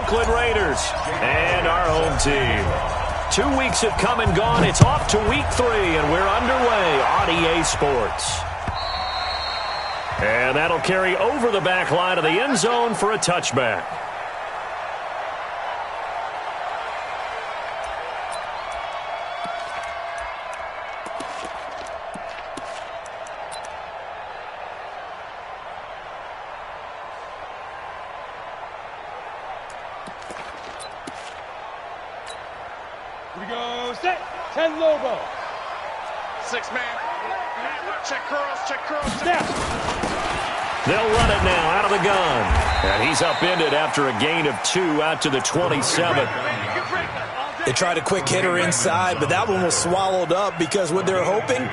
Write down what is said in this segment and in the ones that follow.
Oakland Raiders and our home team. 2 weeks have come and gone. It's off to week 3, and we're underway on EA Sports. And that'll carry over the back line of the end zone for a touchback. Here we go, set, 10 logo. 6 man. Check curls, check curls. Snap. They'll run it now out of the gun. And he's upended after a gain of 2 out to the 27. They tried a quick hitter inside, but that one was swallowed up because what they're hoping,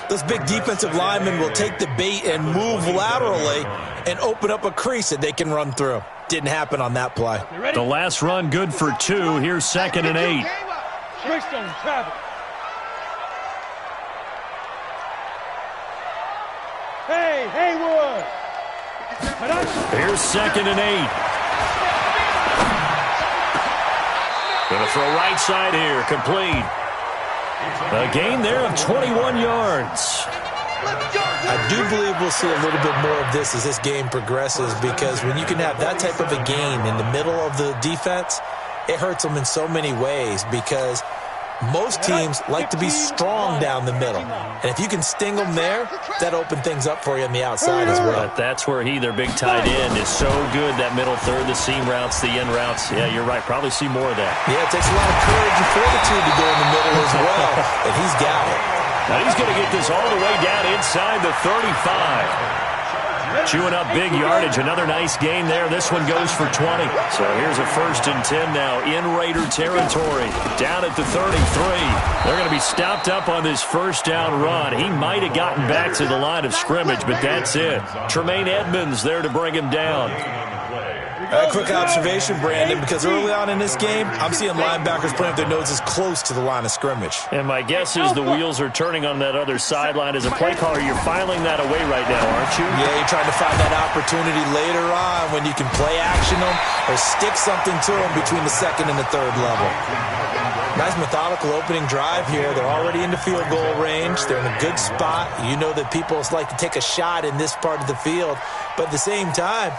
those big defensive linemen will take the bait and move laterally and open up a crease that they can run through. Didn't happen on that play. The last run good for 2. Here's 2nd and 8. Greystone, Travis. Hey, Haywood. Here's 2nd and 8. Going to throw right side here, complete. A gain there of 21 yards. I do believe we'll see a little bit more of this as this game progresses, because when you can have that type of a gain in the middle of the defense, it hurts them in so many ways, because most teams like to be strong down the middle. And if you can sting them there, that opens things up for you on the outside as well. But that's where their big tight end, is so good, that middle third, the seam routes, the end routes. Yeah, you're right. Probably see more of that. Yeah, it takes a lot of courage and fortitude to go in the middle as well. And he's got it. Now he's going to get this all the way down inside the 35. Chewing up big yardage. Another nice gain there. This one goes for 20. So here's a 1st and 10 now in Raider territory. Down at the 33. They're going to be stopped up on this first down run. He might have gotten back to the line of scrimmage, but that's it. Tremaine Edmonds there to bring him down. A quick observation, Brandon, because early on in this game, I'm seeing linebackers putting up their noses close to the line of scrimmage. And my guess is the wheels are turning on that other sideline. As a play caller, you're filing that away right now, aren't you? Yeah, you're trying to find that opportunity later on when you can play action them or stick something to them between the 2nd and the 3rd level. Nice methodical opening drive here. They're already into field goal range. They're in a good spot. You know that people like to take a shot in this part of the field, but at the same time,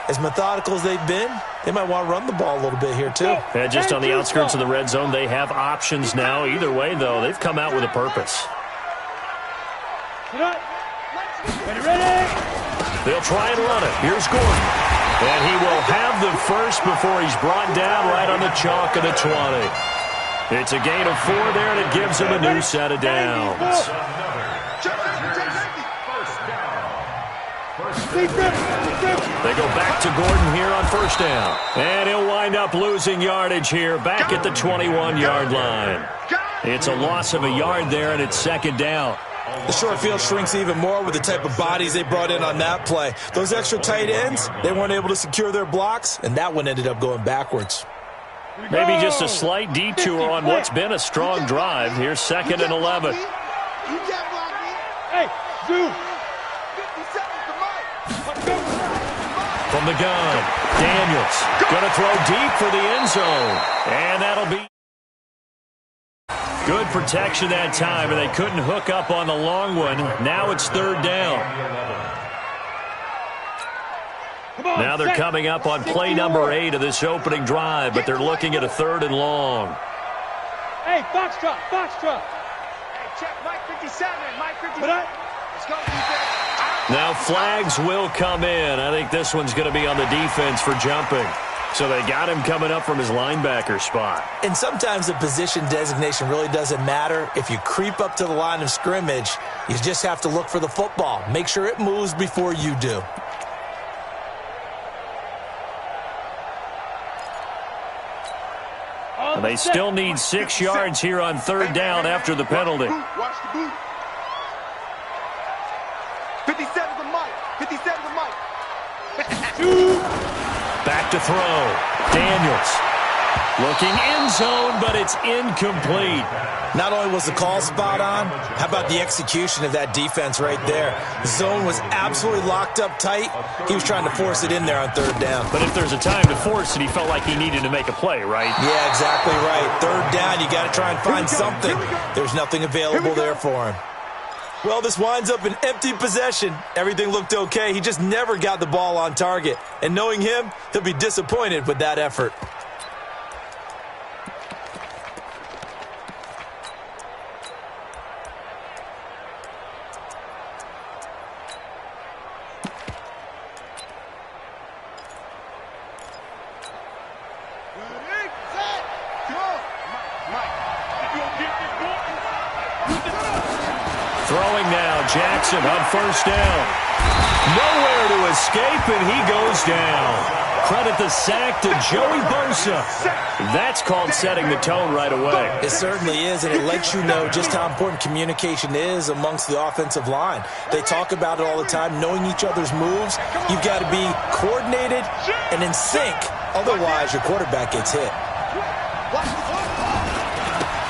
as methodical as they've been, they might want to run the ball a little bit here, too. Yeah, just on the outskirts of the red zone, they have options now. Either way, though, they've come out with a purpose. Ready? They'll try and run it. Here's Gordon. And he will have the first before he's brought down right on the chalk of the 20. It's a gain of 4 there, and it gives him a new set of downs. They go back to Gordon here on 1st down. And he'll wind up losing yardage here back at the 21-yard line. It's a loss of a yard there, and it's 2nd down. The short field shrinks even more with the type of bodies they brought in on that play. Those extra tight ends, they weren't able to secure their blocks, and that one ended up going backwards. Maybe just a slight detour on what's been a strong drive. Here's 2nd and 11. Hey, Zoo. From the gun, Daniels going to throw deep for the end zone. And that'll be good protection that time, and they couldn't hook up on the long one. Now it's 3rd down. Now they're coming up on play number 8 of this opening drive, but they're looking at a 3rd and long. Hey, Foxtrot, Foxtrot. Hey, check Mike 57, Mike 57. Let's go, defense. Now flags will come in. I think this one's going to be on the defense for jumping. So they got him coming up from his linebacker spot. And sometimes the position designation really doesn't matter. If you creep up to the line of scrimmage, you just have to look for the football. Make sure it moves before you do. And they still need 6 yards here on 3rd down after the penalty. Watch the boot. 57 to Mike. 57 to Mike. Back to throw. Daniels. Looking end zone, but it's incomplete. Not only was the call spot on, how about the execution of that defense right there? The zone was absolutely locked up tight. He was trying to force it in there on third down. But if there's a time to force it, he felt like he needed to make a play, right? Yeah, exactly right. Third down, you got to try and find something. There's nothing available there for him. Well, this winds up an empty possession. Everything looked okay. He just never got the ball on target. And knowing him, he'll be disappointed with that effort. Throwing now, Jackson on first down. Nowhere to escape, and he goes down. Credit the sack to Joey Bosa. That's called setting the tone right away. It certainly is, and it lets you know just how important communication is amongst the offensive line. They talk about it all the time, knowing each other's moves. You've got to be coordinated and in sync. Otherwise, your quarterback gets hit.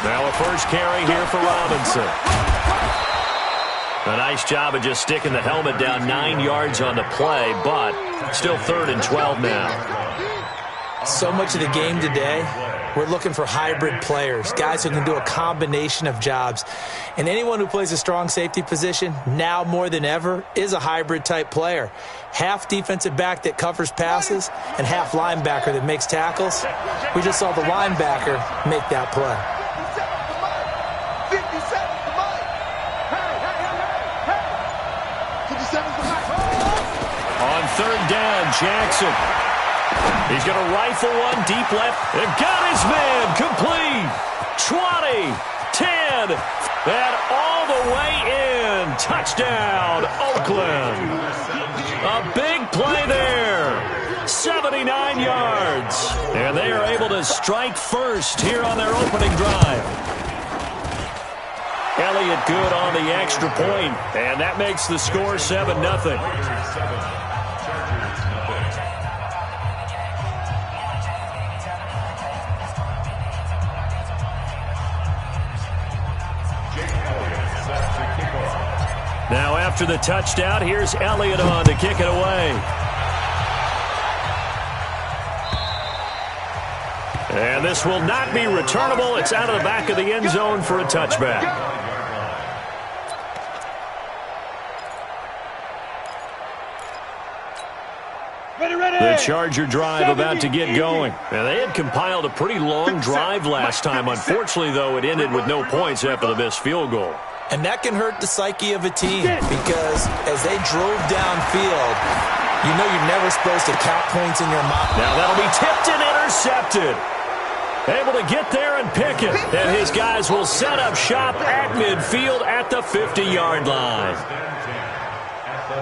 Now a first carry here for Robinson. A nice job of just sticking the helmet down 9 yards on the play, but still 3rd and 12 now. So much of the game today, we're looking for hybrid players, guys who can do a combination of jobs. And anyone who plays a strong safety position, now more than ever, is a hybrid type player. Half defensive back that covers passes and half linebacker that makes tackles. We just saw the linebacker make that play. Third down, Jackson. He's going to rifle one deep left. And got his man complete. 20, 10, and all the way in. Touchdown, Oakland. A big play there. 79 yards. And they are able to strike first here on their opening drive. Elliott good on the extra point, and that makes the score 7-0. Now after the touchdown, here's Elliott on to kick it away. And this will not be returnable. It's out of the back of the end zone for a touchback. The Charger drive about to get going. And they had compiled a pretty long drive last time. Unfortunately, though, it ended with no points after the missed field goal. And that can hurt the psyche of a team because as they drove downfield, you know you're never supposed to count points in your mind. Now that'll be tipped and intercepted. Able to get there and pick it. And his guys will set up shop at midfield at the 50-yard line.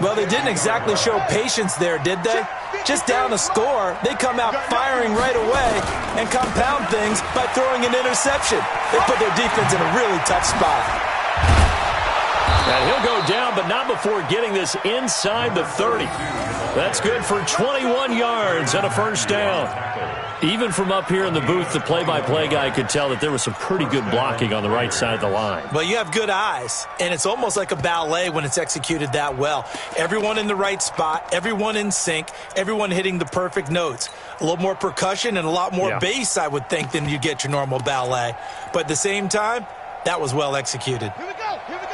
Well, they didn't exactly show patience there, did they? Just down a score, they come out firing right away and compound things by throwing an interception. They put their defense in a really tough spot. And he'll go down, but not before getting this inside the 30. That's good for 21 yards and a first down. Even from up here in the booth, the play-by-play guy could tell that there was some pretty good blocking on the right side of the line. Well, you have good eyes, and it's almost like a ballet when it's executed that well. Everyone in the right spot, everyone in sync, everyone hitting the perfect notes. A little more percussion and a lot more bass, I would think, than you get your normal ballet. But at the same time, that was well executed. Here we go. Here we go.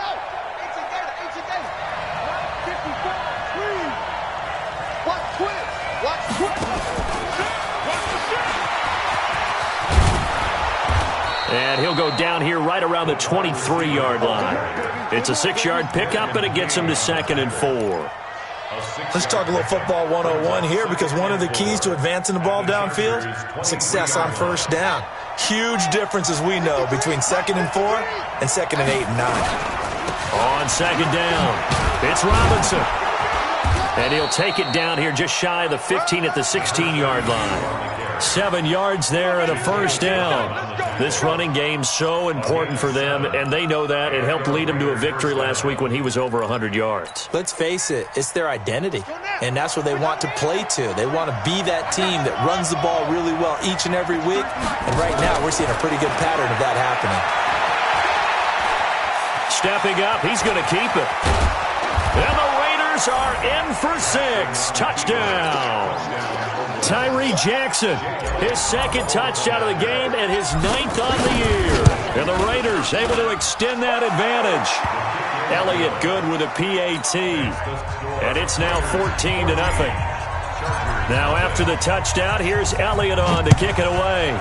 And he'll go down here right around the 23-yard line. It's a 6-yard pickup, and it gets him to 2nd and 4. Let's talk a little football 101 here because one of the keys to advancing the ball downfield, success on first down. Huge difference, as we know, between 2nd and 4 and 2nd and 8 and 9. On 2nd down, it's Robinson. And he'll take it down here just shy of the 15 at the 16-yard line. 7 yards there and a first down. This running game's so important for them, and they know that. It helped lead them to a victory last week when he was over 100 yards. Let's face it, it's their identity, and that's what they want to play to. They want to be that team that runs the ball really well each and every week, and right now we're seeing a pretty good pattern of that happening. Stepping up, he's going to keep it. And the Raiders are in for 6. Touchdown. Tyree Jackson, his second touchdown of the game and his 9th on the year. And the Raiders able to extend that advantage. Elliott good with a PAT. And it's now 14-0. Now after the touchdown, here's Elliott on to kick it away.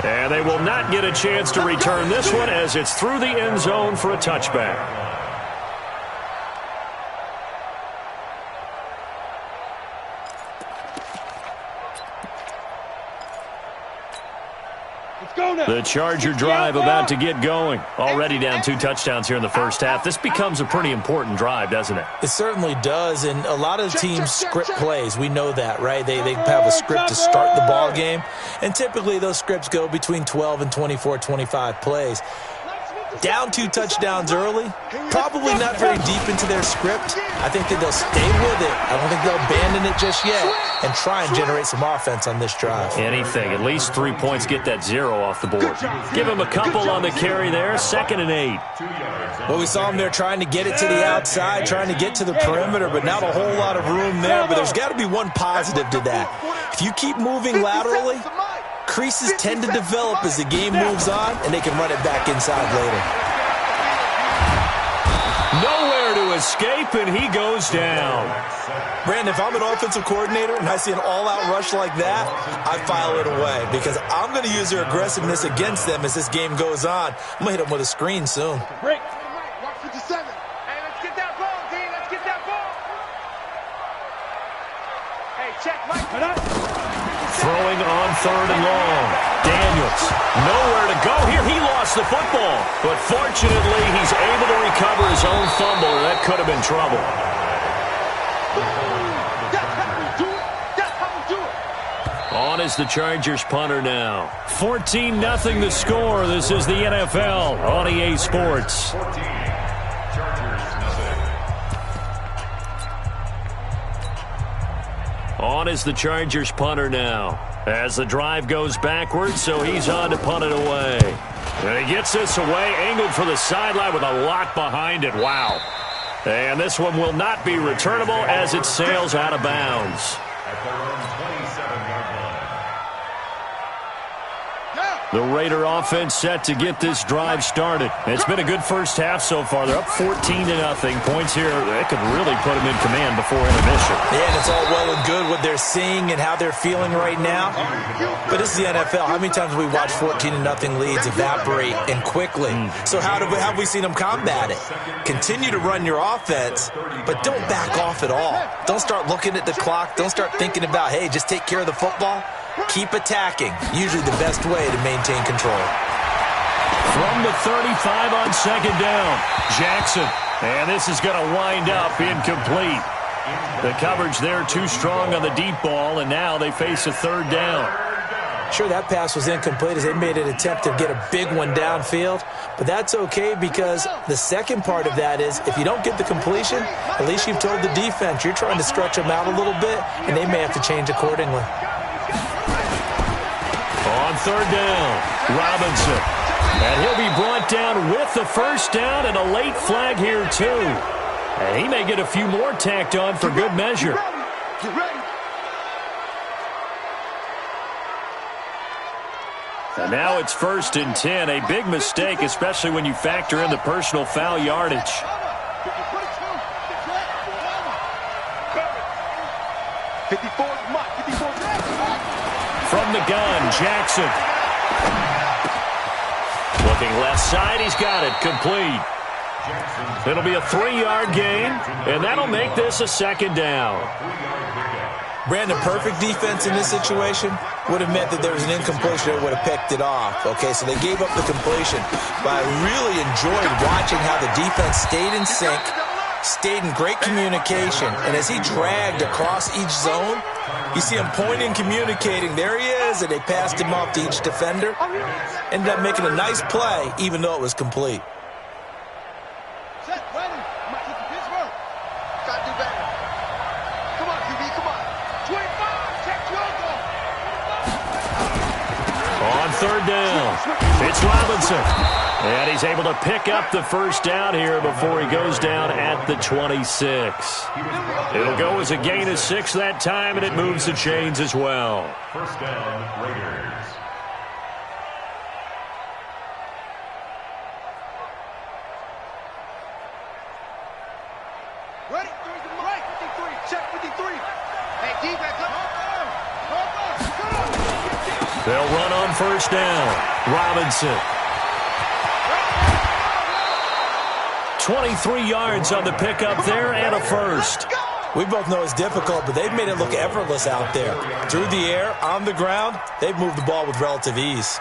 And they will not get a chance to return this one as it's through the end zone for a touchback. The Charger drive about to get going. Already down 2 touchdowns here in the first half. This becomes a pretty important drive, doesn't it? It certainly does, and a lot of teams script plays. We know that, right? They have a script to start the ball game, and typically those scripts go between 12 and 24, 25 plays. Down 2 touchdowns early, probably not very deep into their script. I think that they'll stay with it. I don't think they'll abandon it just yet and try and generate some offense on this drive. Anything. At least 3 points, get that 0 off the board. Give him a couple on the carry there. 2nd and 8. Well, we saw him there trying to get it to the outside, trying to get to the perimeter, but not a whole lot of room there. But there's got to be one positive to that. If you keep moving laterally, creases tend to develop as the game moves on, and they can run it back inside later. Nowhere to escape, and he goes down. Brandon, if I'm an offensive coordinator and I see an all-out rush like that, I file it away because I'm going to use their aggressiveness against them as this game goes on. I'm going to hit them with a screen soon. Break. Watch 57. Hey, let's get that ball, D. Let's get that ball. Hey, check, Mike. Throwing on 3rd and long. Daniels, nowhere to go here. He lost the football. But fortunately, he's able to recover his own fumble, or that could have been trouble. On is the Chargers punter now. 14-0 the score. This is the NFL on EA Sports. On is the Chargers punter now. As the drive goes backwards, so he's on to punt it away. And he gets this away, angled for the sideline with a lot behind it. Wow. And this one will not be returnable as it sails out of bounds. The Raider offense set to get this drive started. It's been a good first half so far. They're up 14-0. Points here, they could really put them in command before intermission. Yeah, and it's all well and good what they're seeing and how they're feeling right now. But this is the NFL. How many times have we watched 14-0 leads evaporate and quickly? So how have we seen them combat it? Continue to run your offense, but don't back off at all. Don't start looking at the clock. Don't start thinking about, hey, just take care of the football. Keep attacking. Usually the best way to maintain control. From the 35 on 2nd down, Jackson. And this is going to wind up incomplete. The coverage there too strong on the deep ball, and now they face a 3rd down. Sure, that pass was incomplete as they made an attempt to get a big one downfield, but that's okay because the second part of that is if you don't get the completion, at least you've told the defense you're trying to stretch them out a little bit, and they may have to change accordingly. On 3rd down, Robinson. And he'll be brought down with the 1st down and a late flag here too. And he may get a few more tacked on for good measure. And now it's 1st and 10. A big mistake, especially when you factor in the personal foul yardage. From the gun, Jackson. Looking left side, he's got it, complete. It'll be a 3-yard gain, and that'll make this a 2nd down. Brandon, perfect defense in this situation would have meant that there was an incompletion that would have picked it off. Okay, so they gave up the completion, but I really enjoyed watching how the defense stayed in sync, stayed in great communication. And as he dragged across each zone, you see him pointing, communicating. There he is, and they passed him off to each defender. Ended up making a nice play, even though it was complete. Set, ready. Pittsburgh. Got to do better. Come on, QB, come on. 25, check 12 goal. On third down, it's Robinson. And he's able to pick up the first down here before he goes down at the 26. It'll go as a gain of 6 that time, and it moves the chains as well. First down, Raiders. Ready? Right, 53. Check 53. Hey, defense, come on. They'll run on first down. Robinson. 23 yards on the pickup there and a first. We both know it's difficult, but they've made it look effortless out there. Through the air, on the ground, they've moved the ball with relative ease.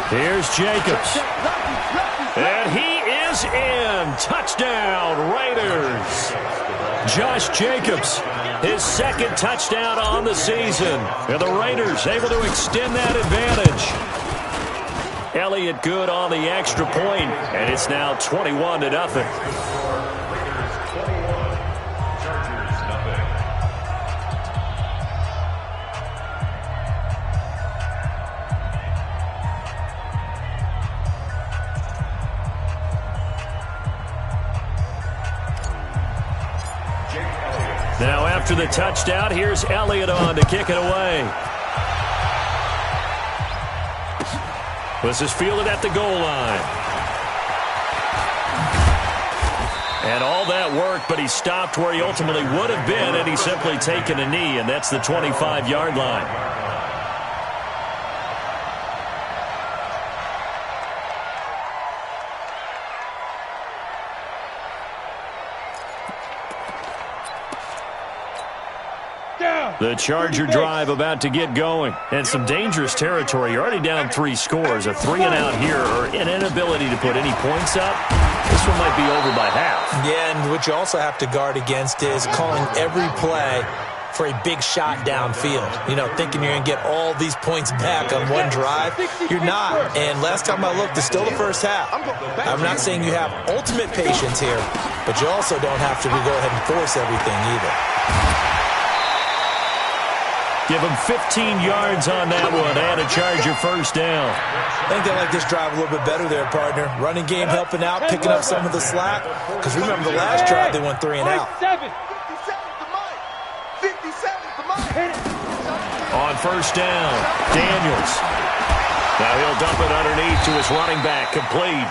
Here's Jacobs. And he is in. Touchdown, Raiders. Josh Jacobs, his second touchdown on the season. And the Raiders able to extend that advantage. Elliott good on the extra point, and it's now 21-0. Now after the touchdown, here's Elliott on to kick it away. This is fielded at the goal line. And all that work, but he stopped where he ultimately would have been, and he's simply taken a knee, and that's the 25-yard line. The Charger drive about to get going. And some dangerous territory. You're already down 3 scores. A 3-and-out here or an inability to put any points up. This one might be over by half. Yeah, and what you also have to guard against is calling every play for a big shot downfield. You know, thinking you're going to get all these points back on one drive. You're not. And last time I looked, it's still the first half. I'm not saying you have ultimate patience here, but you also don't have to go ahead and force everything either. Give him 15 yards on that one and a Charger first down. I think they like this drive a little bit better there, partner. Running game helping out, picking up some of the slack. Because remember, the last drive they went 3-and-out. 57 to Mike. 57 to Mike. On first down, Daniels. Now he'll dump it underneath to his running back, complete.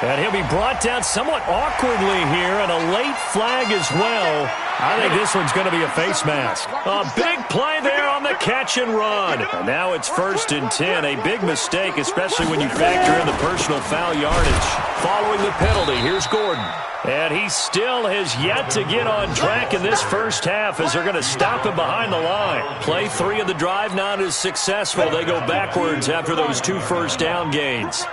And he'll be brought down somewhat awkwardly here, and a late flag as well. I think this one's going to be a face mask. A big play there on the catch and run. And now it's 1st and 10. A big mistake, especially when you factor in the personal foul yardage. Following the penalty, here's Gordon. And he still has yet to get on track in this first half as they're going to stop him behind the line. Play 3 of the drive not as successful. They go backwards after those 2 first down gains.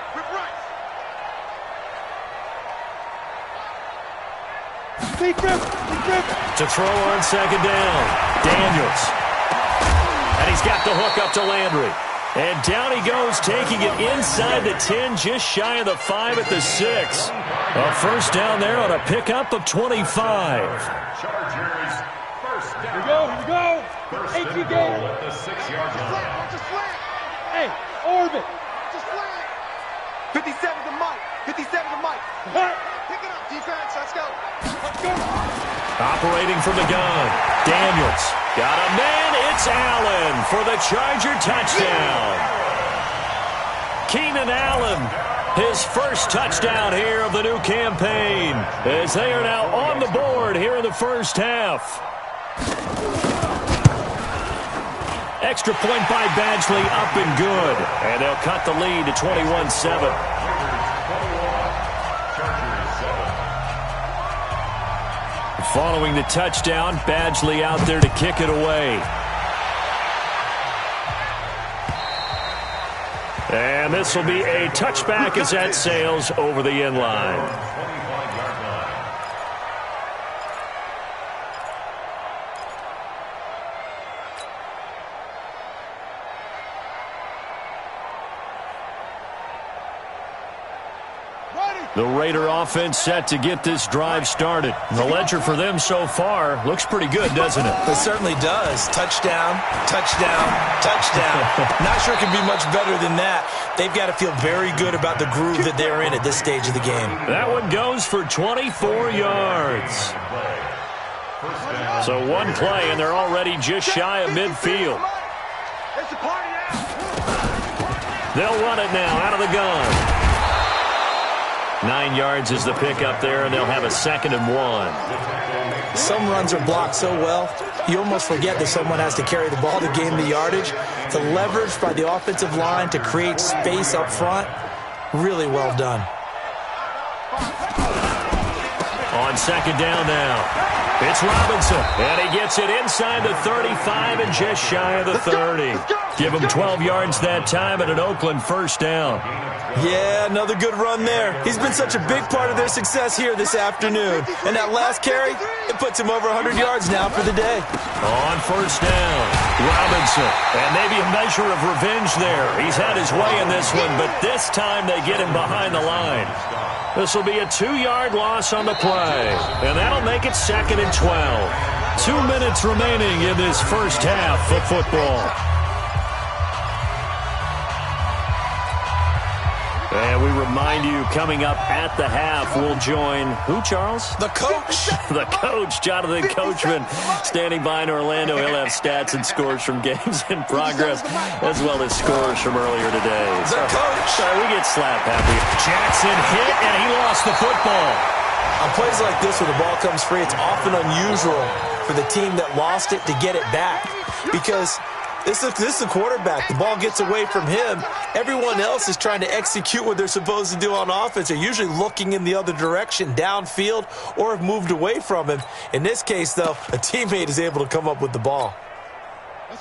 To throw on second down, Daniels. And he's got the hook up to Landry. And down he goes, taking it inside the 10, just shy of the 5 at the 6. A first down there on a pickup of 25. Chargers, first down. Here we go. First 18 and game. goal at the 6-yard line. Hey, orbit. Just flag. 57 to Mike. 57 to Mike. Pick it up, defense. Let's go. Operating from the gun, Daniels. Got a man, it's Allen for the Charger touchdown. Keenan Allen, his first touchdown here of the new campaign, as they are now on the board here in the first half. Extra point by Badgley, up and good. And they'll cut the lead to 21-7. Following the touchdown, Badgley out there to kick it away. And this will be a touchback as that sails over the end line. The Raider offense set to get this drive started. The ledger for them so far looks pretty good, doesn't it? It certainly does. Touchdown, touchdown, touchdown. Not sure it can be much better than that. They've got to feel very good about the groove that they're in at this stage of the game. That one goes for 24 yards. So one play, and they're already just shy of midfield. They'll run it now out of the gun. 9 yards is the pickup there, and they'll have a 2nd and 1. Some runs are blocked so well, you almost forget that someone has to carry the ball to gain the yardage. The leverage by the offensive line to create space up front, really well done. On 2nd down now. It's Robinson, and he gets it inside the 35 and just shy of the 30. Give him 12 yards that time and an Oakland 1st down. Yeah, another good run there. He's been such a big part of their success here this afternoon. And that last carry, it puts him over 100 yards now for the day. On 1st down, Robinson. And maybe a measure of revenge there. He's had his way in this one, but this time they get him behind the line. This will be a 2-yard loss on the play. And that'll make it 2nd and 12. 2 minutes remaining in this first half of football. And we remind you, coming up at the half, we'll join who, Charles? The coach. The coach, Jonathan Coachman, standing by in Orlando. He'll have stats and scores from games in progress, as well as scores from earlier today. The coach. Sorry, we get slap happy. Jackson hit, and he lost the football. On plays like this where the ball comes free, it's often unusual for the team that lost it to get it back, because this is the quarterback. The ball gets away from him. Everyone else is trying to execute what they're supposed to do on offense. They're usually looking in the other direction, downfield, or have moved away from him. In this case, though, a teammate is able to come up with the ball.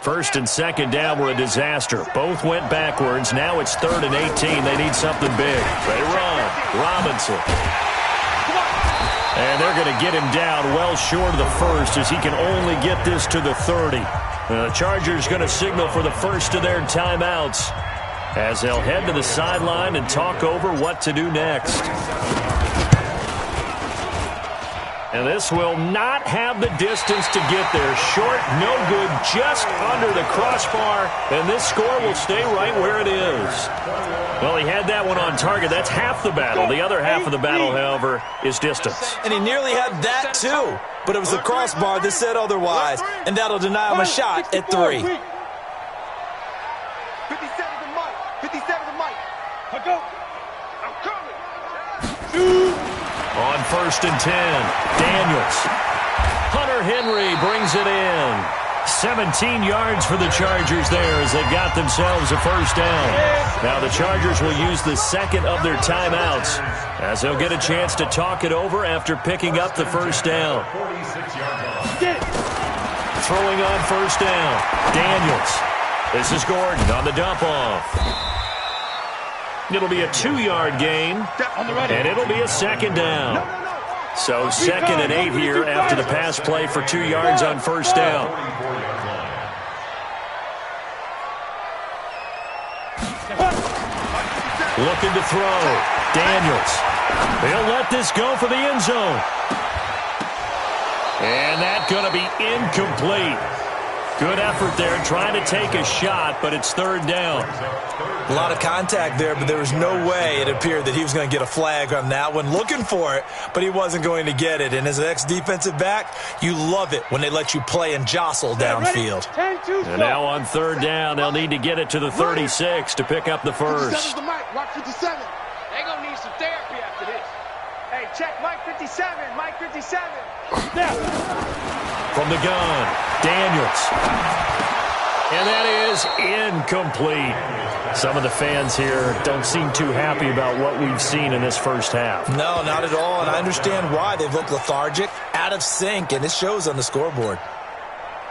1st and 2nd down were a disaster. Both went backwards. Now it's 3rd and 18. They need something big. They run. Robinson. And they're going to get him down well short of the 1st, as he can only get this to the 30. The Chargers going to signal for the first of their timeouts as they'll head to the sideline and talk over what to do next. And this will not have the distance to get there. Short, no good, just under the crossbar, and this score will stay right where it is. Well, he had that one on target. That's half the battle. The other half of the battle, however, is distance. And he nearly had that, too. But it was the crossbar that said otherwise, and that'll deny him a shot at 3. 57 to Mike. 57 to Mike. I go. I'm coming. On 1st and 10, Daniels. Hunter Henry brings it in. 17 yards for the Chargers there as they've got themselves a 1st down. Now the Chargers will use the 2nd of their timeouts as they'll get a chance to talk it over after picking up the 1st down. Throwing on 1st down, Daniels. This is Gordon on the dump off. It'll be a 2-yard gain, and it'll be a 2nd down. So 2nd and 8 here after the pass play for 2 yards on 1st down. Looking to throw. Daniels. He'll let this go for the end zone. And that's going to be incomplete. Good effort there, trying to take a shot, but it's 3rd down. A lot of contact there, but there was no way it appeared that he was going to get a flag on that one. Looking for it, but he wasn't going to get it. And as an ex-defensive back, you love it when they let you play and jostle downfield. And now on 3rd down, they'll need to get it to the 36 to pick up the 1st. Mike 57. They're going to need some therapy after this. Hey, check Mike 57. Mike 57. From the gun, Daniels. And that is incomplete. Some of the fans here don't seem too happy about what we've seen in this first half. No, not at all, and I understand why. They've looked lethargic, out of sync, and it shows on the scoreboard.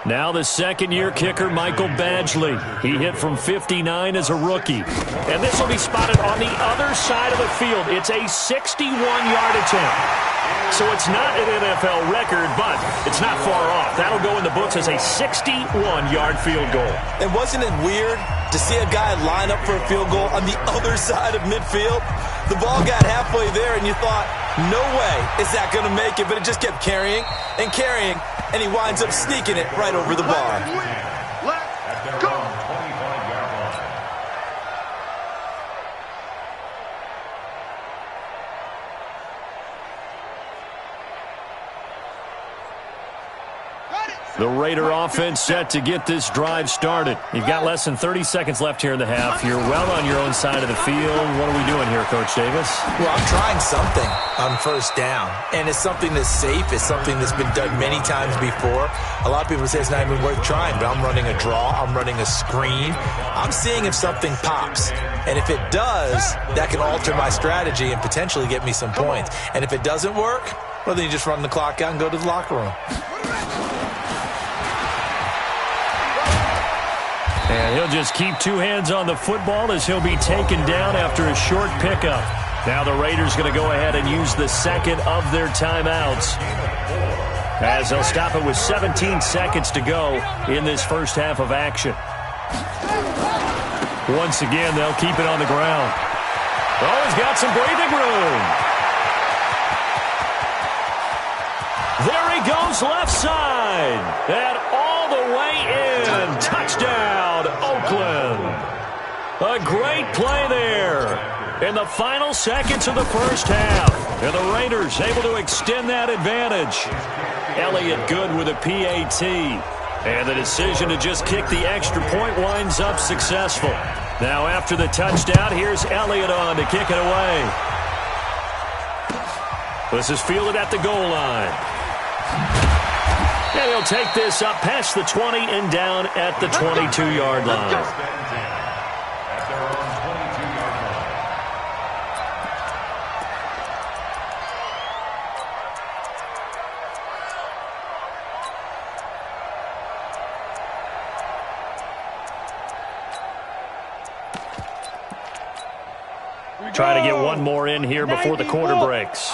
Now the second-year kicker, Michael Badgley. He hit from 59 as a rookie. And this will be spotted on the other side of the field. It's a 61-yard attempt. So it's not an NFL record, but it's not far off. That'll go in the books as a 61-yard field goal. And wasn't it weird to see a guy line up for a field goal on the other side of midfield? The ball got halfway there, and you thought, no way is that going to make it, but it just kept carrying and carrying, and he winds up sneaking it right over the bar. Let's go. The Raider offense set to get this drive started. You've got less than 30 seconds left here in the half. You're well on your own side of the field. What are we doing here, Coach Davis? Well, I'm trying something on first down, and it's something that's safe. It's something that's been done many times before. A lot of people say it's not even worth trying, but I'm running a draw. I'm running a screen. I'm seeing if something pops, and if it does, that can alter my strategy and potentially get me some points. And if it doesn't work, well, then you just run the clock out and go to the locker room. And he'll just keep two hands on the football as he'll be taken down after a short pickup. Now the Raiders going to go ahead and use the second of their timeouts, as they'll stop it with 17 seconds to go in this first half of action. Once again, they'll keep it on the ground. Oh, he's got some breathing room. There he goes, left side. And all the way in. Touchdown, Oakland. A great play there in the final seconds of the first half. And the Raiders able to extend that advantage. Elliott good with a PAT. And the decision to just kick the extra point winds up successful. Now after the touchdown, here's Elliott on to kick it away. This is fielded at the goal line. And he'll take this up past the 20 and down at the 22-yard line. Trying to get one more in here before the quarter breaks.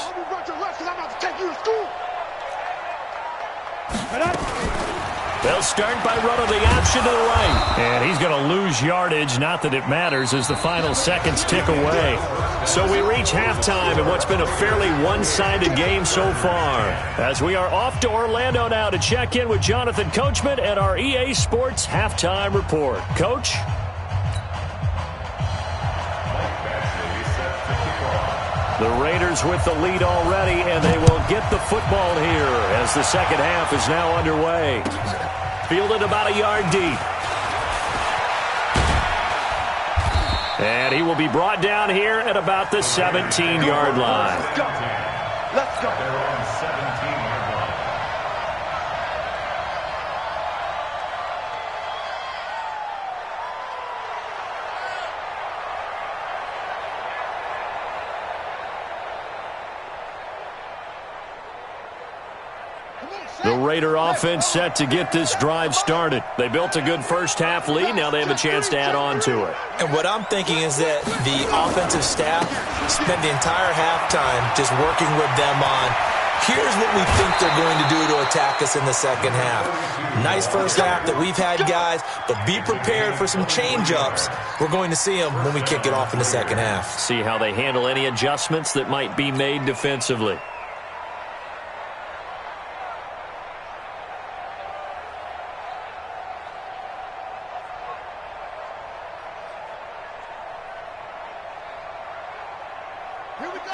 They'll start by running the option to the right. And he's going to lose yardage. Not that it matters as the final seconds tick away. So we reach halftime in what's been a fairly one-sided game so far. As we are off to Orlando now to check in with Jonathan Coachman at our EA Sports Halftime Report. Coach? The Raiders with the lead already, and they will get the football here as the second half is now underway. Fielded about a yard deep. And he will be brought down here at about the 17-yard line. Let's go. Let's go. They're on 17-yard line. The Raider offense set to get this drive started. They built a good first-half lead. Now they have a chance to add on to it. And what I'm thinking is that the offensive staff spent the entire halftime just working with them on, here's what we think they're going to do to attack us in the second half. Nice first half that we've had, guys, but be prepared for some change-ups. We're going to see them when we kick it off in the second half. See how they handle any adjustments that might be made defensively.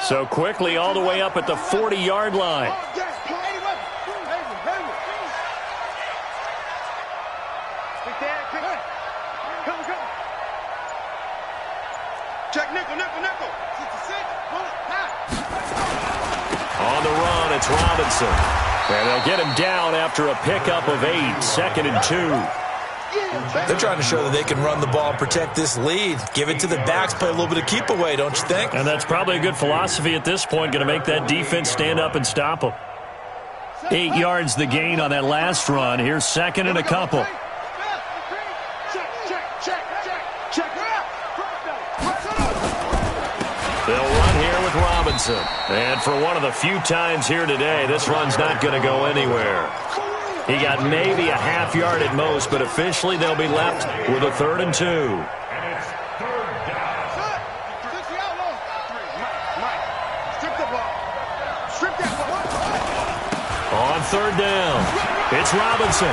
So quickly all the way up at the 40-yard line. Check nickel, nickel, nickel. 66, on the run, it's Robinson. And they'll get him down after a pickup of 8, 2nd and 2. They're trying to show that they can run the ball and protect this lead. Give it to the backs, play a little bit of keep away, don't you think? And that's probably a good philosophy at this point, going to make that defense stand up and stop them. 8 yards the gain on that last run. Here's second and a couple. They'll run here with Robinson. And for one of the few times here today, this run's not going to go anywhere. He got maybe a half yard at most, but officially they'll be left with a 3rd and 2. On 3rd down, it's Robinson.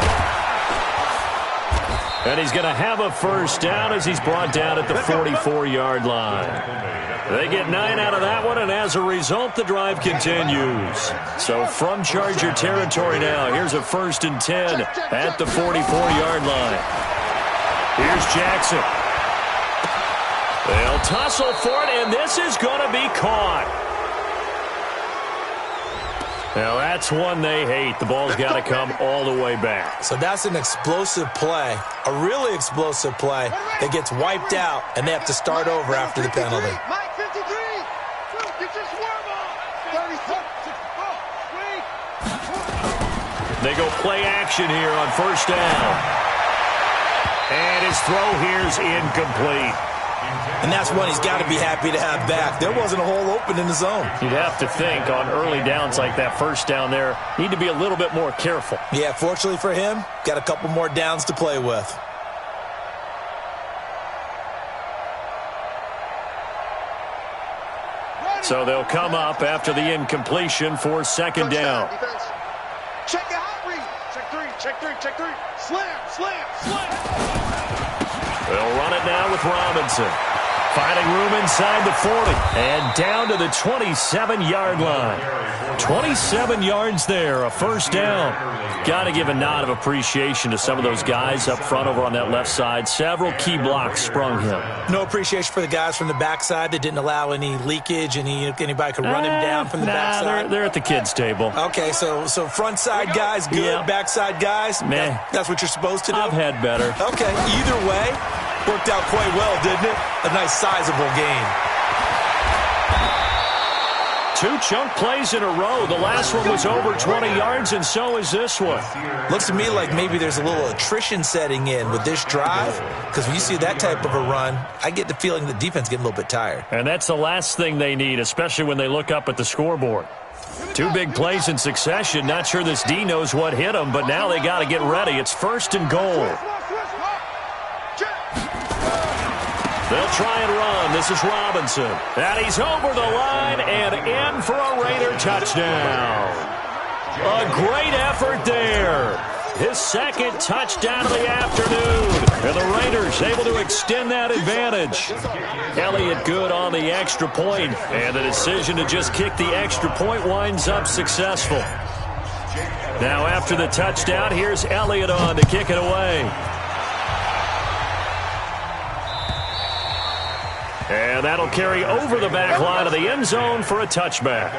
And he's going to have a 1st down as he's brought down at the 44-yard line. They get 9 out of that one, and as a result, the drive continues. So from Charger territory now, here's a 1st and 10 at the 44-yard line. Here's Jackson. They'll tussle for it, and this is going to be caught. Now, that's one they hate. The ball's got to come all the way back. So that's an explosive play, a really explosive play that gets wiped out, and they have to start over after the penalty. They go play action here on 1st down. And his throw here's incomplete. And that's one he's got to be happy to have back. There wasn't a hole open in the zone. You'd have to think on early downs like that 1st down there, need to be a little bit more careful. Yeah, fortunately for him, got a couple more downs to play with. So they'll come up after the incompletion for 2nd down. Check out, read. Check three. Slam. They'll run it now with Robinson. Finding room inside the 40. And down to the 27-yard line. 27 yards there, a 1st down. Got to give a nod of appreciation to some of those guys up front over on that left side. Several key blocks sprung him. No appreciation for the guys from the backside that didn't allow any leakage, anybody could run him down from the backside. They're at the kids' table. Okay, so front side guys good, yeah. Backside guys, meh. That's what you're supposed to do? I've had better. Okay, either way, worked out quite well, didn't it? A nice sizable gain. 2 chunk plays in a row. The last one was over 20 yards, and so is this one. Looks to me like maybe there's a little attrition setting in with this drive, because when you see that type of a run, I get the feeling the defense getting a little bit tired. And that's the last thing they need, especially when they look up at the scoreboard. 2 big plays in succession. Not sure this D knows what hit them, but now they got to get ready. It's 1st and goal. They'll try and run. This is Robinson. And he's over the line and in for a Raider touchdown. A great effort there. His 2nd touchdown of the afternoon. And the Raiders able to extend that advantage. Elliott good on the extra point. And the decision to just kick the extra point winds up successful. Now after the touchdown, here's Elliott on to kick it away. And that'll carry over the back line of the end zone for a touchback.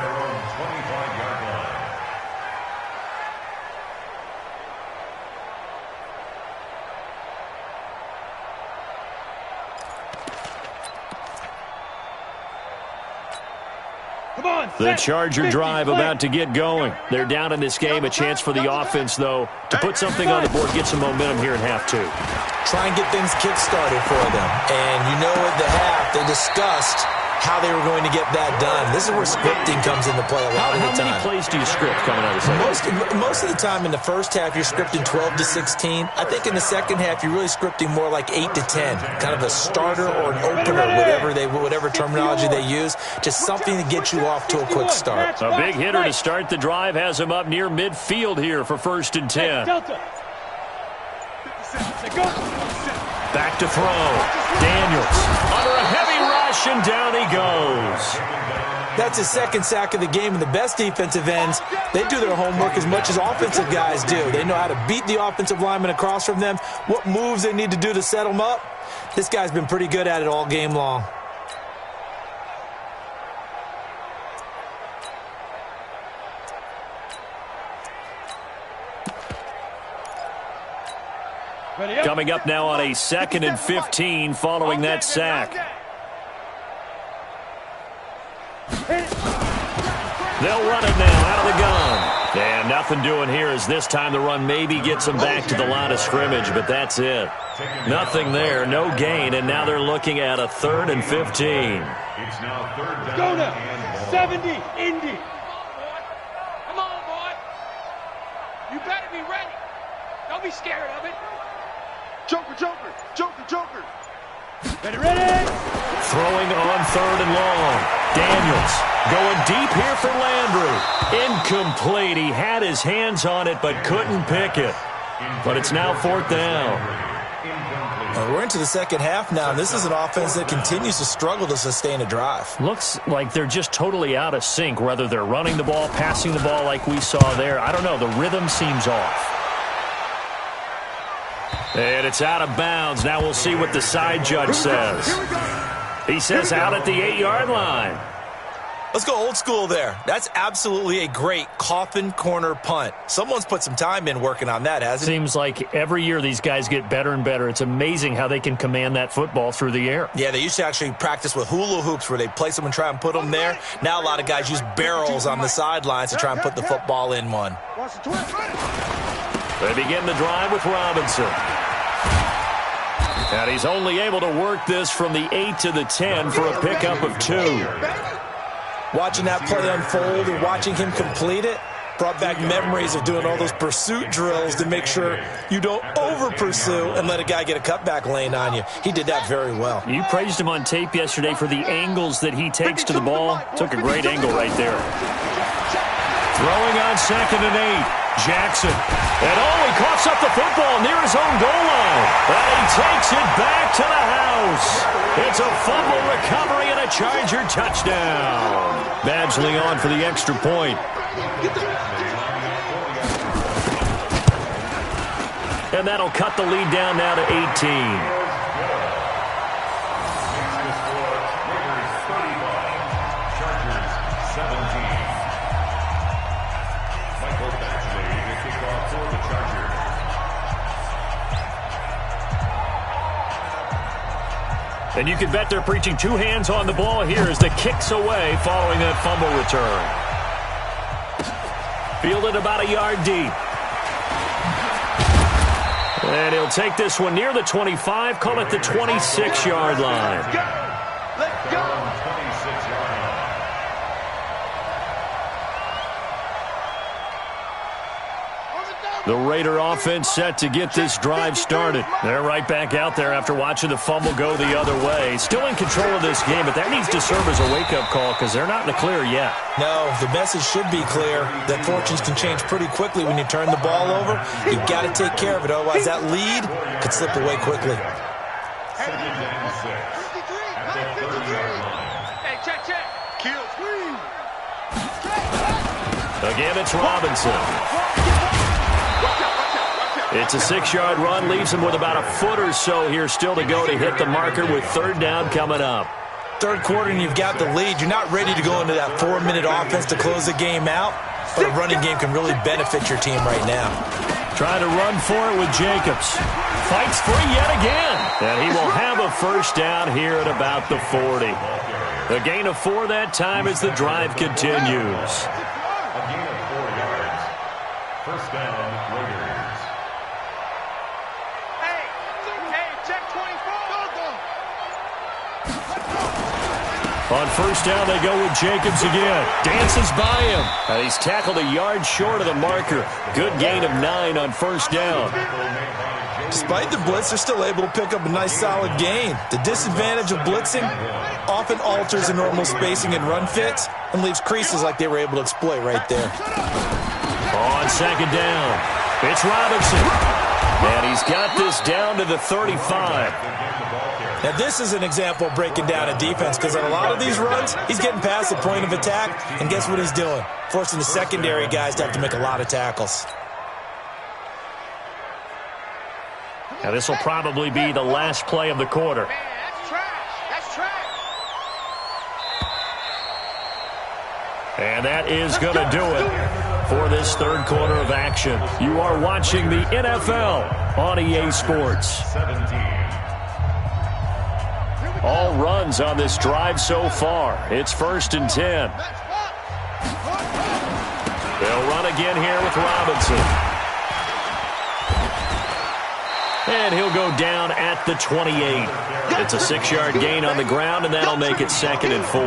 The Charger drive about to get going. They're down in this game. A chance for the offense, though, to put something on the board, get some momentum here in half 2. Try and get things kick-started for them. And you know at the half, they discussed how they were going to get that done. This is where scripting comes into play a lot of the time. How many plays do you script coming out of the second? Most of the time in the first half, you're scripting 12 to 16. I think in the second half, you're really scripting more like 8 to 10. Kind of a starter or an opener, whatever terminology they use. Just something to get you off to a quick start. A big hitter to start the drive has him up near midfield here for 1st and 10. Back to throw. Daniels under a heavy rush, and down he goes. That's his 2nd sack of the game, and the best defensive ends, they do their homework as much as offensive guys do. They know how to beat the offensive lineman across from them, what moves they need to do to set them up. This guy's been pretty good at it all game long. Ready up. Coming up now on a 2nd and 15 following that sack. They'll run it now out of the gun. And nothing doing here as this time the run maybe gets them back to the line of scrimmage, but that's it. Nothing there, no gain, and now they're looking at a 3rd and 15. It's now 3rd down. Go now. 70, Indy. Come on, boy. You better be ready. Don't be scared of it. Joker, Joker, Joker, Joker. Ready, ready. Throwing on 3rd and long. Daniels going deep here for Landry. Incomplete. He had his hands on it but couldn't pick it. But it's now 4th down. We're into the second half now, and this is an offense that continues to struggle to sustain a drive. Looks like they're just totally out of sync, whether they're running the ball, passing the ball like we saw there. I don't know. The rhythm seems off. And it's out of bounds. Now we'll see what the side judge says. He says out at the 8-yard line. Let's go old school there. That's absolutely a great coffin corner punt. Someone's put some time in working on that, hasn't he? Seems like every year these guys get better and better. It's amazing how they can command that football through the air. Yeah, they used to actually practice with hula hoops where they place them and try and put them there. Now a lot of guys use barrels on the sidelines to try and put the football in one. They begin the drive with Robinson. And he's only able to work this from the 8 to the 10 for a pickup of 2. Watching that play unfold and watching him complete it brought back memories of doing all those pursuit drills to make sure you don't over-pursue and let a guy get a cutback lane on you. He did that very well. You praised him on tape yesterday for the angles that he takes to the ball. Took a great angle right there. Throwing on 2nd and 8. Jackson. And he coughs up the football near his own goal line. And he takes it back to the house. It's a fumble recovery and a Charger touchdown. Badgley on for the extra point. And that'll cut the lead down now to 18. And you can bet they're preaching 2 hands on the ball here as the kick's away following that fumble return. Fielded about a yard deep. And he'll take this one near the 25, call it the 26-yard line. Let's go. 26-yard line. The Raider offense set to get this drive started. They're right back out there after watching the fumble go the other way. Still in control of this game, but that needs to serve as a wake-up call because they're not in the clear yet. No, the message should be clear that fortunes can change pretty quickly when you turn the ball over. You've got to take care of it, otherwise that lead could slip away quickly. Second and 6 at the 30-yard line. Hey, check. Kill. Again, it's Robinson. It's a 6-yard run, leaves him with about a foot or so here still to go to hit the marker with 3rd down coming up. Third quarter and you've got the lead. You're not ready to go into that 4-minute offense to close the game out, but a running game can really benefit your team right now. Trying to run for it with Jacobs. Fights free yet again. And he will have a first down here at about the 40. A gain of 4 that time as the drive continues. A gain of 4 yards. First down, Raiders. On first down, they go with Jacobs again. Dances by him. And he's tackled a yard short of the marker. Good gain of 9 on first down. Despite the blitz, they're still able to pick up a nice solid gain. The disadvantage of blitzing often alters the normal spacing and run fits and leaves creases like they were able to exploit right there. On second down, it's Robinson. And he's got this down to the 35. Now, this is an example of breaking down a defense because on a lot of these runs, he's getting past the point of attack, and guess what he's doing? Forcing the secondary guys to have to make a lot of tackles. Now, this will probably be the last play of the quarter. Man, that's trash. That's trash. And that is going to do it for this third quarter of action. You are watching the NFL on EA Sports. All runs on this drive so far. It's 1st and 10. They'll run again here with Robinson. And he'll go down at the 28. It's a 6-yard gain on the ground, and that'll make it 2nd and 4.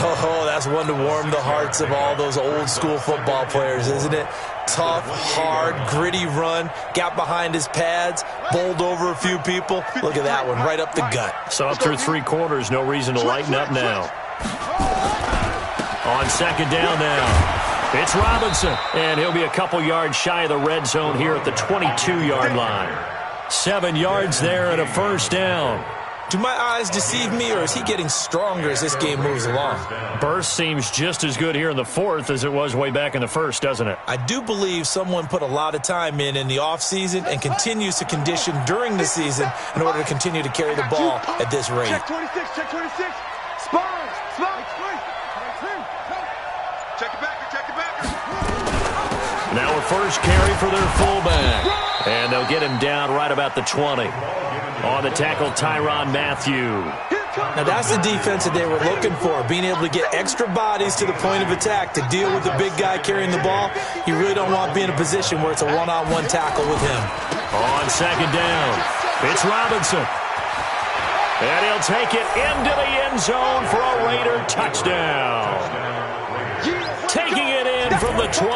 Oh, that's one to warm the hearts of all those old-school football players, isn't it? Tough, hard, gritty run, got behind his pads, bowled over a few people. Look at that one, right up the gut. So up through 3 quarters, no reason to lighten up now. On 2nd down now. It's Robinson, and he'll be a couple yards shy of the red zone here at the 22-yard line. 7 yards there and a 1st down. Do my eyes deceive me, or is he getting stronger as this game moves along? Burst seems just as good here in the 4th as it was way back in the 1st, doesn't it? I do believe someone put a lot of time in the offseason and continues to condition during the season in order to continue to carry the ball at this rate. Check 26, check 26. Spine, spine. Check it back, check it back. Now a first carry for their fullback. And they'll get him down right about the 20. On the tackle, Tyrann Mathieu. Now that's the defense that they were looking for, being able to get extra bodies to the point of attack to deal with the big guy carrying the ball. You really don't want to be in a position where it's a one-on-one tackle with him. On 2nd down, it's Robinson. And he'll take it into the end zone for a Raider touchdown. Taking it in from the 20.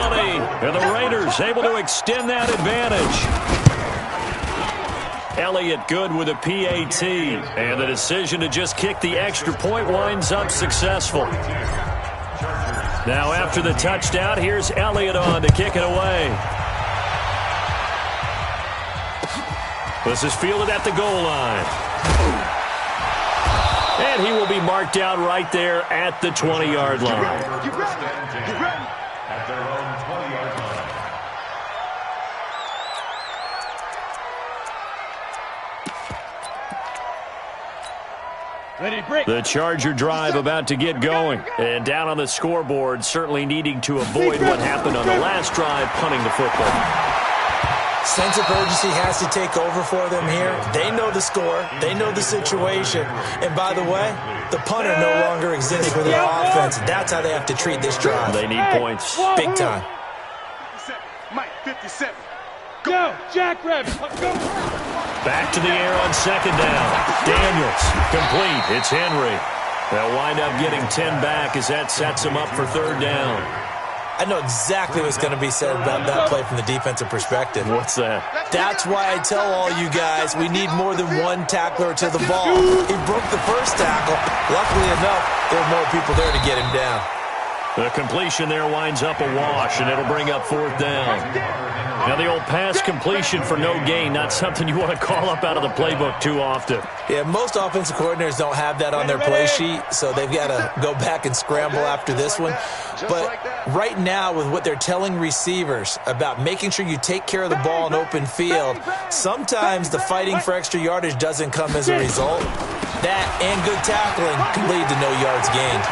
And the Raiders able to extend that advantage. Elliott good with a PAT. And the decision to just kick the extra point winds up successful. Now after the touchdown, here's Elliott on to kick it away. This is fielded at the goal line. And he will be marked down right there at the 20-yard line. Get ready. At their own 20-yard line. Ready to break. The Charger drive about to get going. And down on the scoreboard, certainly needing to avoid what happened on the last drive, punting the football. Sense of urgency has to take over for them here. They know the score. They know the situation. And by the way, the punter no longer exists for their offense. That's how they have to treat this drive. They need points. Big time. 57. Mike, 57. Go, Jackrabbit. Go. Back to the air on 2nd down. Daniels, complete. It's Henry. They'll wind up getting 10 back as that sets them up for 3rd down. I know exactly what's going to be said about that play from the defensive perspective. What's that? That's why I tell all you guys we need more than one tackler to the ball. He broke the first tackle. Luckily enough, there were more people there to get him down. The completion there winds up a wash, and it'll bring up 4th down. Now the old pass completion for no gain, not something you want to call up out of the playbook too often. Yeah, most offensive coordinators don't have that on their play sheet, so they've got to go back and scramble after this one. But right now, with what they're telling receivers about making sure you take care of the ball in open field, sometimes the fighting for extra yardage doesn't come as a result. That and good tackling can lead to no yards gained.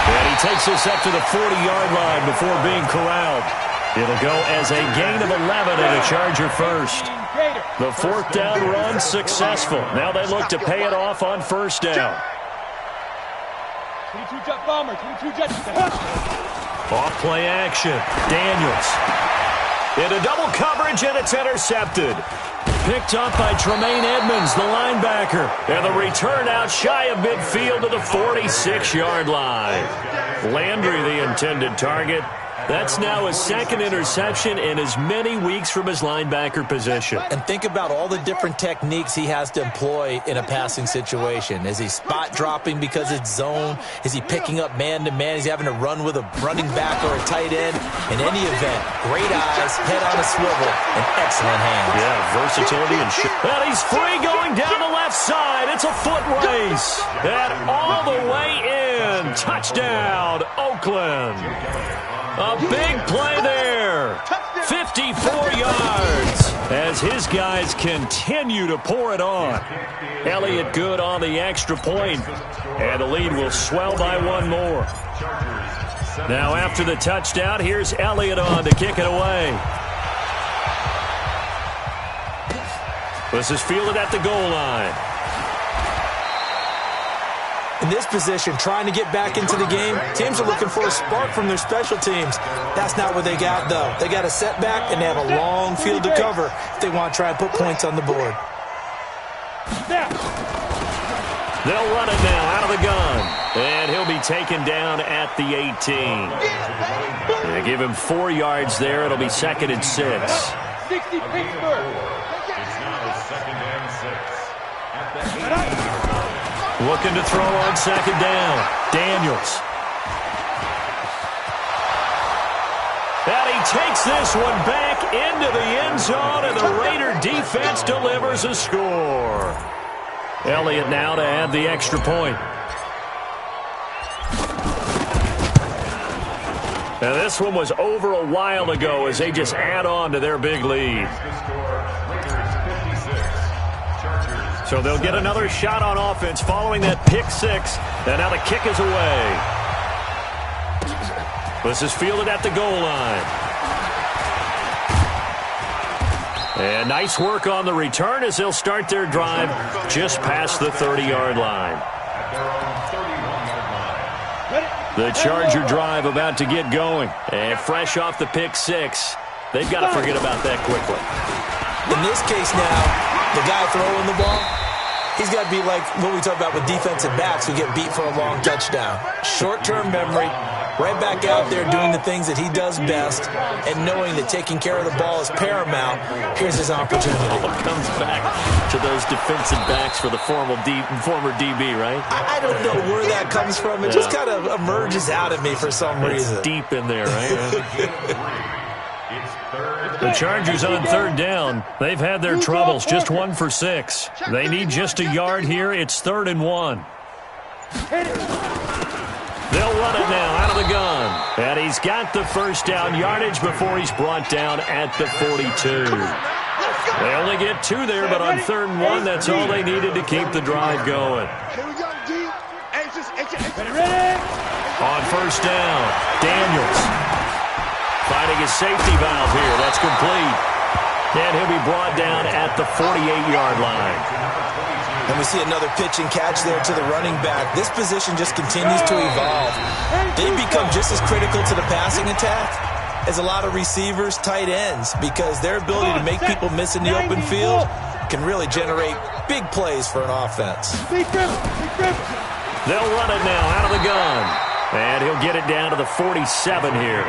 And he takes us up to the 40-yard line before being corralled. It'll go as a gain of 11 and a Charger first. The 4th down run successful. Now they look to pay it off on 1st down. 22 jet bomber, 22 jet. Off play action. Daniels. Into double coverage, and it's intercepted. Picked up by Tremaine Edmonds, the linebacker. And the return out shy of midfield to the 46-yard line. Landry, the intended target. That's now his 2nd interception in as many weeks from his linebacker position. And think about all the different techniques he has to employ in a passing situation. Is he spot dropping because it's zone? Is he picking up man-to-man? Is he having to run with a running back or a tight end? In any event, great eyes, head on a swivel, and excellent hands. Yeah, versatility and shit. And he's free going down the left side. It's a foot race. And all the way in. Touchdown, Oakland. A big play there 54 yards as his guys continue to pour it on. Elliott good on the extra point, and the lead will swell by one more. Now after the touchdown, here's Elliott on to kick it away. This is fielded at the goal line. In this position, trying to get back into the game, teams are looking for a spark from their special teams. That's not what they got, though. They got a setback, and they have a long field to cover if they want to try and put points on the board. They'll run it now out of the gun, and he'll be taken down at the 18. They give him 4 yards there. It'll be 2nd and 6. 60 Pittsburgh. It's now 2nd and 6. At the 8. Looking to throw on 2nd down. Daniels. And he takes this one back into the end zone, and the Raider defense delivers a score. Elliott now to add the extra point. Now this one was over a while ago as they just add on to their big lead. So they'll get another shot on offense following that pick 6. And now the kick is away. This is fielded at the goal line. And nice work on the return as they'll start their drive just past the 30-yard line. The Charger drive about to get going. And fresh off the pick 6. They've got to forget about that quickly. In this case now, the guy throwing the ball, he's got to be like what we talk about with defensive backs who get beat for a long touchdown. Short-term memory, right back out there doing the things that he does best, and knowing that taking care of the ball is paramount. Here's his opportunity. It comes back to those defensive backs for the former DB, right? I don't know where that comes from. It just kind of emerges out of me for some reason. It's deep in there, right? The Chargers on 3rd down. They've had their troubles, just 1 for 6. They need just a yard here. It's 3rd and 1. They'll run it now out of the gun. And he's got the first down yardage before he's brought down at the 42. They only get 2 there, but on 3rd and 1, that's all they needed to keep the drive going. On 1st down, Daniels. Finding his safety valve here. That's complete. And he'll be brought down at the 48-yard line. And we see another pitch and catch there to the running back. This position just continues to evolve. They become just as critical to the passing attack as a lot of receivers, tight ends, because their ability to make people miss in the open field can really generate big plays for an offense. They'll run it now out of the gun. And he'll get it down to the 47 here.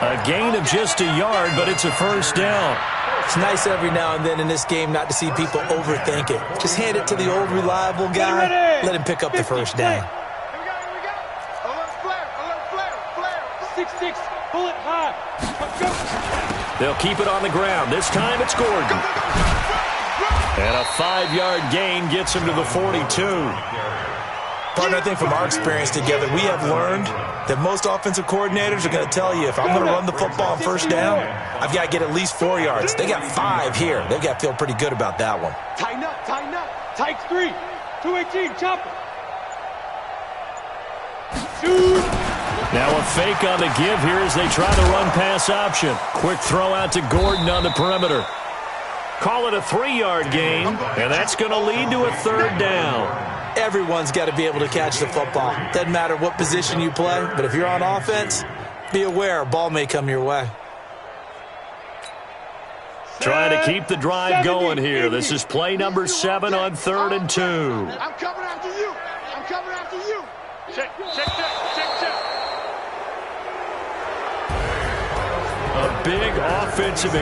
A gain of just a yard, but it's a 1st down. It's nice every now and then in this game not to see people overthink it. Just hand it to the old reliable guy. Let him pick up the 1st down. Here we go. Alert flare. 6-6, pull it high. Go. They'll keep it on the ground. This time it's Gordon. And a 5-yard gain gets him to the 42. Partner, I think from our experience together, we have learned that most offensive coordinators are going to tell you, if I'm going to run the football on 1st down, I've got to get at least 4 yards. They got 5 here. They've got to feel pretty good about that one. Tighten up. Tight 3. 218, chopper. Shoot. Now a fake on the give here as they try the run-pass option. Quick throw out to Gordon on the perimeter. Call it a 3-yard gain, and that's going to lead to a 3rd down. Everyone's got to be able to catch the football. Doesn't matter what position you play, but if you're on offense, be aware a ball may come your way. Trying to keep the drive going here. This is play number 7 on 3rd and 2. I'm coming after you. Check. A big offensive